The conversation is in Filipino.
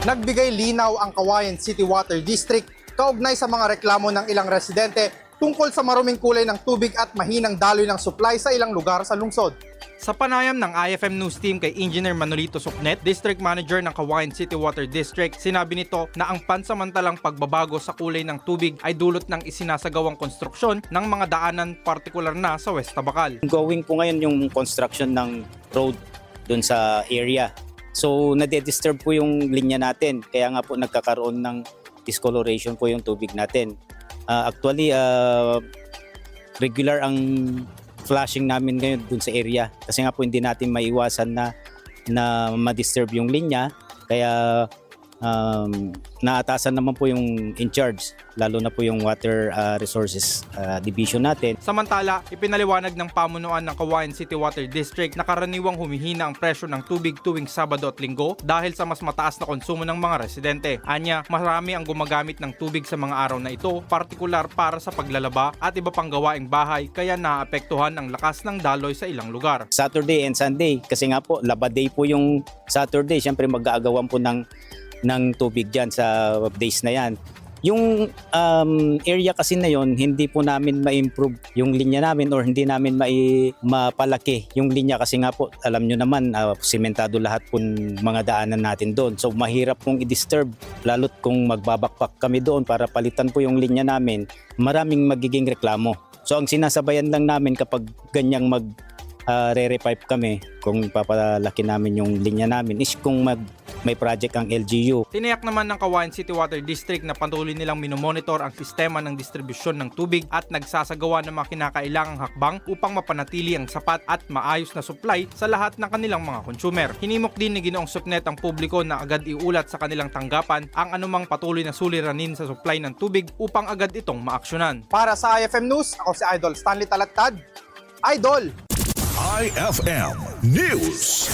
Nagbigay linaw ang Cauayan City Water District kaugnay sa mga reklamo ng ilang residente tungkol sa maruming kulay ng tubig at mahinang daloy ng supply sa ilang lugar sa lungsod. Sa panayam ng IFM News Team kay Engineer Manolito Suknet, District Manager ng Cauayan City Water District, sinabi nito na ang pansamantalang pagbabago sa kulay ng tubig ay dulot ng isinasagawang konstruksyon ng mga daanan partikular na sa West Tabacal. Going po ngayon yung construction ng road dun sa area. So nade-disturb po yung linya natin, kaya nga po nagkakaroon ng discoloration po yung tubig natin. Actually, regular ang flashing namin ngayon dun sa area kasi nga po hindi natin maiwasan na ma-disturb yung linya, kaya naatasan naman po yung in charge, lalo na po yung Water Resources Division natin. Samantala, ipinaliwanag ng pamunuan ng Cauayan City Water District na karaniwang humihina ang presyo ng tubig tuwing Sabado at Linggo dahil sa mas mataas na konsumo ng mga residente. Anya, marami ang gumagamit ng tubig sa mga araw na ito, partikular para sa paglalaba at iba pang gawaing bahay, kaya naapektuhan ang lakas ng daloy sa ilang lugar. Saturday and Sunday, kasi nga po laba day po yung Saturday, syempre mag-aagawan po ng tubig dyan sa days na yan. Yung area kasi na yon, hindi po namin ma-improve yung linya namin or hindi namin mapalaki yung linya kasi nga po alam nyo naman sementado lahat po mga daanan natin doon. So mahirap pong i-disturb, lalo't kung magbabakpak kami doon para palitan po yung linya namin, maraming magiging reklamo. So ang sinasabayan lang namin kapag ganyang re-repipe kami, kung papalaki namin yung linya namin, is kung may project ang LGU. Tiniyak naman ng Cauayan City Water District na patuloy nilang minomonitor ang sistema ng distribusyon ng tubig at nagsasagawa ng mga kinakailangang hakbang upang mapanatili ang sapat at maayos na supply sa lahat ng kanilang mga consumer. Hinimok din ni Ginoong Suknet ang publiko na agad iulat sa kanilang tanggapan ang anumang patuloy na suliranin sa supply ng tubig upang agad itong maaksyonan. Para sa IFM News, ako si Idol Stanley Talaktad. Idol! IFM News.